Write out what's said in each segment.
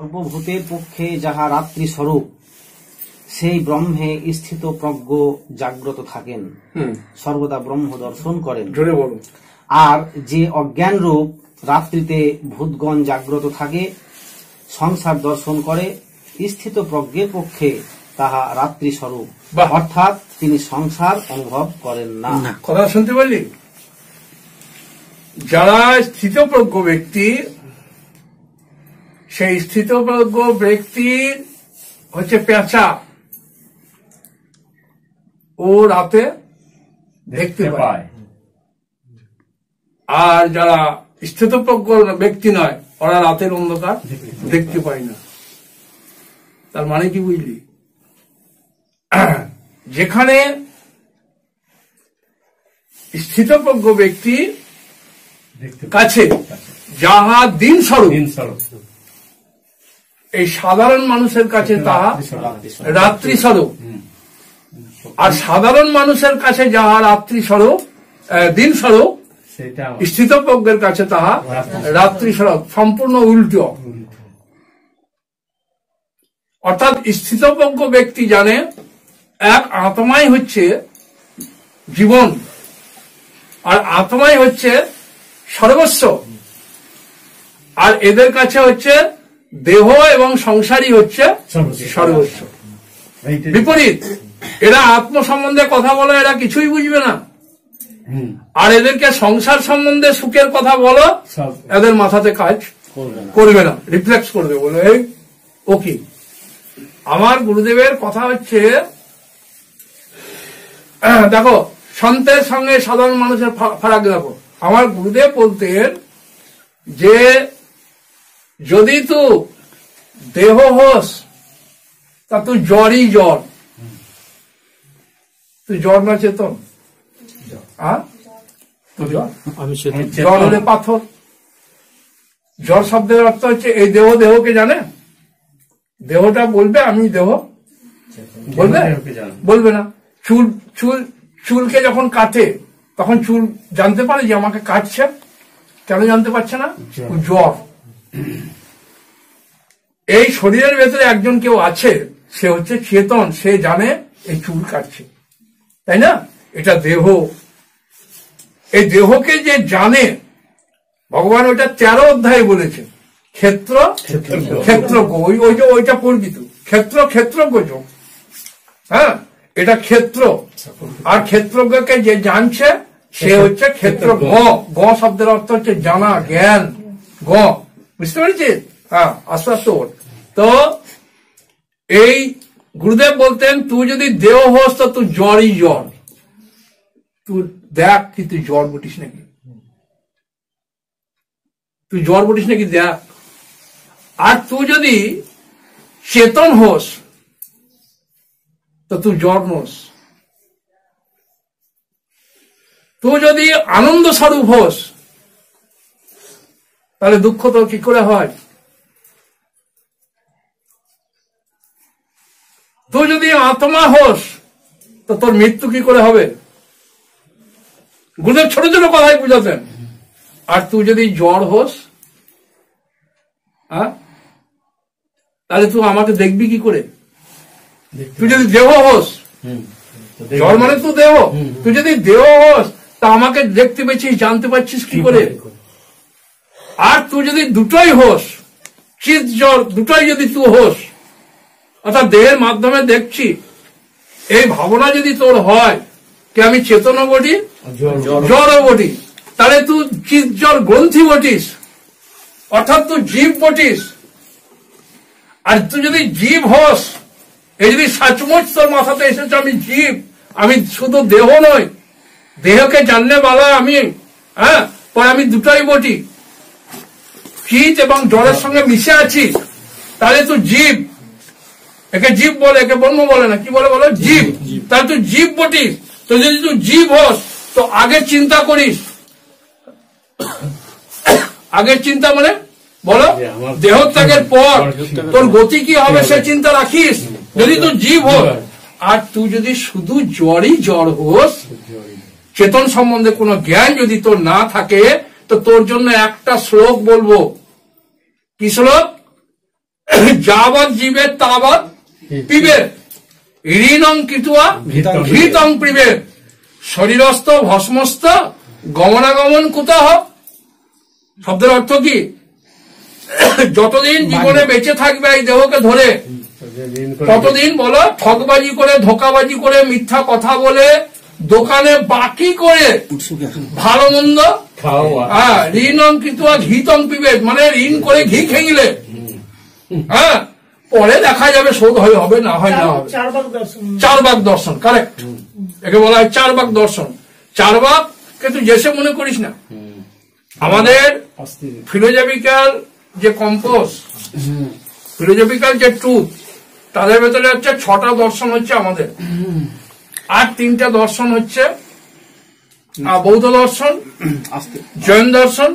সর্বভূতের পক্ষে যাহা রাত্রি স্বরূপ, সেই ব্রহ্মে স্থিত প্রজ্ঞ জাগ্রত থাকেন, সর্বদা ব্রহ্ম দর্শন করেন। আর যে অজ্ঞান রূপ রাত্রিতে ভূতগণ জাগ্রত থাকে, সংসার দর্শন করে, স্থিত প্রজ্ঞের পক্ষে তাহা রাত্রি স্বরূপ, অর্থাৎ তিনি সংসার অনুভব করেন না। কথা শুনতে পারলি? যারা স্থিতপ্রজ্ঞ ব্যক্তি, সেই স্থিতপ্রজ্ঞ ব্যক্তির হচ্ছে পেঁচা, ও রাতে দেখতে পায়। আর যারা স্থিতপ্রজ্ঞ ব্যক্তি নয়, ওরা রাতের অন্ধকার দেখতে পায় না। তার মানে কি বুঝলি? যেখানে স্থিতপ্রজ্ঞ ব্যক্তি কাছে যাহা দিন স্বরূপ, এই সাধারণ মানুষের কাছে তাহা রাত্রি স্বরূপ। আর সাধারণ মানুষের কাছে যাহা রাত্রি স্বরূপ, দিন স্বরূপ, স্থিতপ্রজ্ঞের কাছে তাহা রাত্রি স্বরূপ, সম্পূর্ণ উল্টো। অর্থাৎ স্থিতপ্রজ্ঞ ব্যক্তি জানে এক আত্মাই হচ্ছে জীবন, আর আত্মাই হচ্ছে সর্বস্ব, আর এদের কাছে হচ্ছে দেহ এবং সংসারই হচ্ছে সর্বস্ব। বিপরীত, এরা আত্ম সম্বন্ধে কথা বলে, এরা কিছুই বুঝবে না। আর এদেরকে সংসার সম্বন্ধে সুখের কথা বলো, এদের মাথাতে কাজ করবে না, রিফ্লেক্স করবে, বলে ও কি। আমার গুরুদেবের কথা হচ্ছে, দেখো সন্তের সঙ্গে সাধারণ মানুষের ফারাক দেখো। আমার গুরুদেব বলতেন যে যদি তু দেহ হোস তা তুই জ্বরই জ্বর, তুই জ্বর না চেতন। জ্বর হলে পাথর। জ্বর শব্দের অর্থ হচ্ছে এই দেহ দেহকে জানে, দেহটা বলবে আমি দেহ, বলবে বলবে না। চুল চুল চুলকে যখন কাটে তখন চুল জানতে পারে যে আমাকে কাটছে, কেন জানতে পারছে না? জ্বর। এই শরীরের ভেতরে একজন কেউ আছে, সে হচ্ছে চেতন, সে জানে এই চুল কাটছে, তাই না? এটা দেহ। এই দেহকে যে জানে, ভগবান ওইটা 13 অধ্যায়ে বলেছে, ক্ষেত্র ক্ষেত্রজ্ঞ। ওইটা পড়বি তো, ক্ষেত্র ক্ষেত্রজ্ঞ যোগ। হ্যাঁ, এটা ক্ষেত্র। আর ক্ষেত্রজ্ঞকে যে জানছে সে হচ্ছে ক্ষেত্রজ্ঞ। গ শব্দের অর্থ হচ্ছে জানা, জ্ঞান। গ, বুঝতে পেরেছিস? হ্যাঁ, আস্তে আস্তে ওর। তো এই গুরুদেব বলতেন তুই যদি দেহ হোস তো তুই জ্বরই জ্বর। তুই দেখ কি তুই জ্বর বটিস নাকি, তুই জ্বর বটিস নাকি দেখ। আর তুই যদি চেতন হোস তো তুই জ্বর নোস। তুই যদি আনন্দ স্বরূপ হোস তাহলে দুঃখ তো কি করে হয়? তুই যদি আত্মা হোস তো তোর মৃত্যু কি করে হবে? গুরুদেব ছোট ছোট কথাই বুঝাতেন। আর তুই যদি জ্বর হোস, তাহলে তুই আমাকে দেখবি কি করে? তুই যদি দেহ হোস, জ্বর মানে তুই দেহ, তুই যদি দেহ হোস তা আমাকে দেখতে পেয়েছিস, জানতে পারছিস কি করে? আর তুই যদি দুটোই হোস, চিৎ জ্বর দুটোই যদি তুই হোস, অর্থাৎ দেহের মাধ্যমে দেখছি, এই ভাবনা যদি তোর হয় কি আমি চেতন বটি, জ্বরও বটি, তাহলে তুই চিৎ জ্বর গ্রন্থি বটিস, অর্থাৎ তুই জীব বটিস। আর তুই যদি জীব হোস, এই যদি সচমুচ তোর মাথাতে এসেছে আমি জীব, আমি শুধু দেহ নই, দেহকে জানলে বলা আমি, পরে আমি দুটোই বটি, শীত এবং জ্বরের সঙ্গে মিশে আছি, তাহলে তুই জীব। একে জীব বলে, একে ব্রহ্ম বলে না, কি বলে? বলো জীব। তাহলে তুই জীব বটিস। তো যদি তুই জীব হোস তো আগে চিন্তা করিস। আগের চিন্তা মানে বলো দেহ ত্যাগের পর তোর গতি কি হবে সে চিন্তা রাখিস, যদি তুই জীব হোস। আর তুই যদি শুধু জ্বরই জ্বর হোস, চেতন সম্বন্ধে কোনো জ্ঞান যদি তোর না থাকে, তো তোর জন্য একটা শ্লোক বলবো। কি শ্লোক? যাবৎ জীবে তাবৎ পিবেত, ঋণং কৃত্বা ঘৃতং পিবেত, শরীরস্থ ভস্মস্থ গমনাগমন কুতঃ। শব্দের অর্থ কি? যতদিন জীবনে বেঁচে থাকবে এই দেহকে ধরে, ততদিন বলো ঠকবাজি করে, ধোকাবাজি করে, মিথ্যা কথা বলে, দোকানে বাকি করে, ভালো মন্দ ঋণং কৃত্বা ঘৃতং পিবেত, মানে ঋণ করে ঘি খেয়ে, হ্যাঁ, পরে দেখা যাবে শোধ হবে না হয় না হবে। চার বাক দর্শন, কারেক্ট, একে বলা হয় চার বাক দর্শন। চার বাক কিন্তু যেসে মনে করিস না। আমাদের ফিলোজফিক্যাল যে কম্পোজ, ফিলোজফিক্যাল যে ট্রুথ, তাদের ভেতরে হচ্ছে 6টা দর্শন হচ্ছে আমাদের, আর 3টা দর্শন হচ্ছে বৌদ্ধ দর্শন, জৈন দর্শন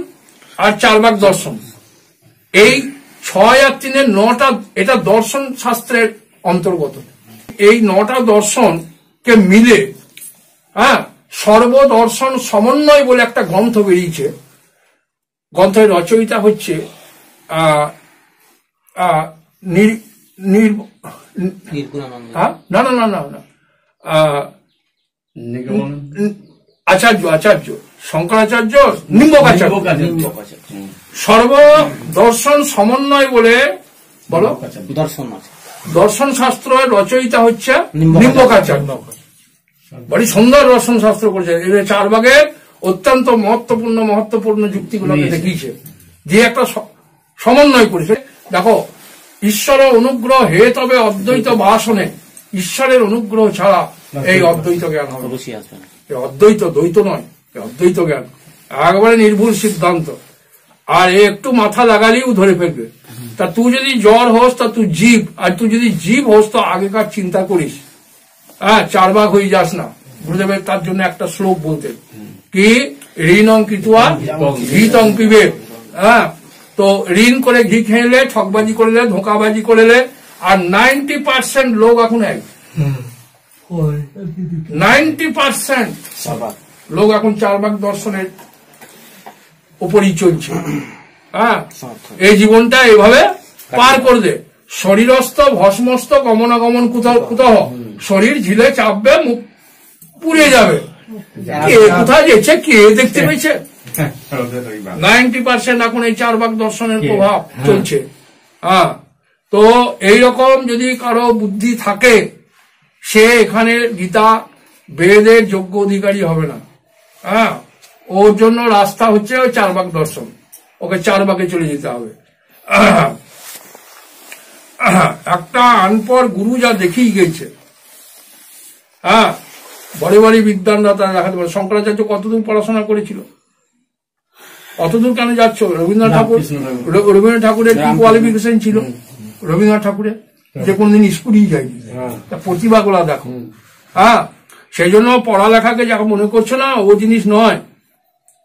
আর চারবাক দর্শন। এই 6 আর 3 9টা, এটা দর্শন শাস্ত্রের অন্তর্গত। এই 9টা দর্শনকে মিলে সর্বদর্শন সমন্বয় বলে একটা গ্রন্থ বেরিয়েছে। গ্রন্থের রচয়িতা হচ্ছে আচার্য শঙ্করাচার্য, নিম্বকাচার্য। সর্বদর্শন সমন্বয় বলে বলো দর্শন শাস্ত্রের রচয়িতা হচ্ছে নিম্বকাচার্য। বড় সুন্দর দর্শন শাস্ত্র করেছে। এর 4 ভাগের অত্যন্ত মহত্বপূর্ণ যুক্তিগুলো দেখিয়েছে, যে একটা সমন্বয় করেছে। দেখো, ঈশ্বরের অনুগ্রহ হে তবে অদ্বৈত ভাষণে, ঈশ্বরের অনুগ্রহ ছাড়া এই অদ্বৈত জ্ঞান হবে। অদ্বৈত দ্বৈত নয়, অদ্বৈত জ্ঞান একবারে নির্ভুল সিদ্ধান্ত। আর একটু মাথা লাগালেও ধরে ফেলবে। তা তুই যদি জ্বর হোস তা তুই জীব, আর তুই যদি জীব হোস তো আগেকার চিন্তা করিস, হ্যাঁ, 4 ভাগ হয়ে যাস না। গুরুদেবের তার জন্য একটা শ্লোক বলতেন কি, ঋণং কৃত্বা ঘৃতং পিবেত। হ্যাঁ, তো ঋণ করে ঘি খেলে, ঠকবাজি করলে, ধোকাবাজি করলে, আর 90% লোক এখন 90% লোক এখন 4 ভাগ দর্শনের উপরই চলছে। হ্যাঁ, এই জীবনটা এইভাবে পার করবে। শরীরস্থ ভস্মস্থ গমনাগমন কুতঃ, শরীর ঝিলে চাপবে, মুখ পুড়ে যাবে, কে কোথায় যেছে কে দেখতে পেয়েছে। 90% এখন এই 4 ভাগ দর্শনের প্রভাব চলছে। হ্যাঁ, তো এইরকম যদি কারো বুদ্ধি থাকে, সে এখানে গীতা বেদের যোগ্য অধিকারী হবে না। হ্যাঁ, ওর জন্য রাস্তা হচ্ছে ওই 4 ভাগ দর্শন, ওকে 4 ভাগে চলে যেতে হবে। একটা আনপড় গুরু যা দেখিয়ে গেছে, হ্যাঁ, বড় বড় বিদ্বানরা তারা দেখাতে পারে। শঙ্করাচার্য কতদূর পড়াশোনা করেছিল, অতদূর কেন যাচ্ছ? রবীন্দ্রনাথ ঠাকুরের কি কোয়ালিফিকেশন ছিল? রবীন্দ্রনাথ ঠাকুরের যে কোনদিন স্কুলেই যায়নি, প্রতিভা গুলা দেখো। হ্যাঁ, সেই জন্য পড়ালেখাকে যা মনে করছো না, ও জিনিস নয়।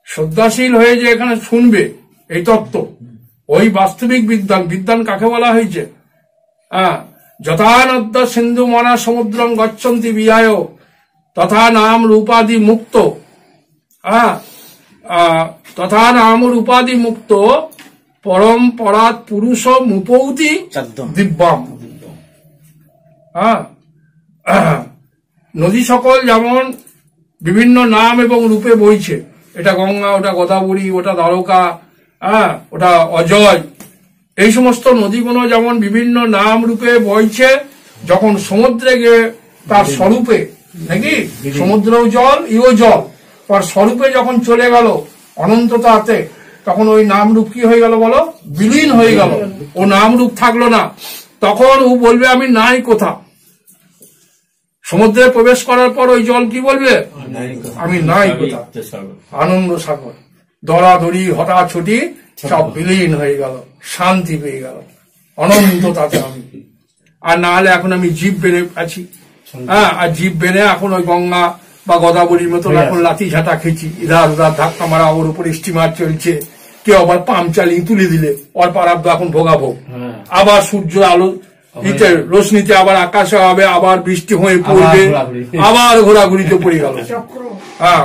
শ্রদ্ধাশীল হয়ে যে এখানে শুনবে এই তত্ত্ব, ওই বাস্তবিক বিদ্যান। বিদ্যান কাকে বলা হয়েছে? হ্যাঁ, যথা নদ্য সিন্ধু মনা সমুদ্রং গচ্ছন্তি বিহায় তথা নাম রূপাদি মুক্ত। হ্যাঁ, তথা নাম রূপাদি মুক্ত পরম্পরাত পুরুষ মুপৌতি দিব্যাম। হ্যাঁ, নদী সকল যেমন বিভিন্ন নাম এবং রূপে বইছে, এটা গঙ্গা, ওটা গোদাবরী, ওটা দ্বারকা, হ্যাঁ, ওটা অজয়, এই সমস্ত নদীগুলো যেমন বিভিন্ন নাম রূপে বইছে, যখন সমুদ্রে গিয়ে তার স্বরূপে, নাকি সমুদ্রও জল, ইও জল, তার স্বরূপে যখন চলে গেল অনন্ততাতে, তখন ওই নাম রূপ কি হয়ে গেল বলো? বিলীন হয়ে গেল। ও নাম রূপ থাকলো না। তখন ও বলবে আমি নাই কোথা। সমুদ্রে প্রবেশ করার পর ওই জল কি বলবে? আমি নাই কোথা। আনন্দ সাগর, দরাদরি হঠাছুটি সব বিলীন হয়ে গেল, শান্তি পেয়ে গেল, অনন্ত তাতে আমি। আর না হলে এখন আমি জীব বেড়ে আছি। হ্যাঁ, আর জীব বেড়ে এখন ওই গঙ্গা বা গোদাবরীর মতো এখন লাঠি ঝাঁটা খেয়েছি, ইধার উধার ধাক্কা মারা, ওর উপর স্টিমার চলছে, কেউ আবার পাম্প চালিয়ে তুলে দিলে ওর পারাব্দ এখন ভোগাবো। আবার সূর্য আলো রোশনিতে আবার আকাশে হবে, আবার বৃষ্টি হয়ে পড়বে, আবার ঘোরাঘুরিতে পড়ে গেল। হ্যাঁ।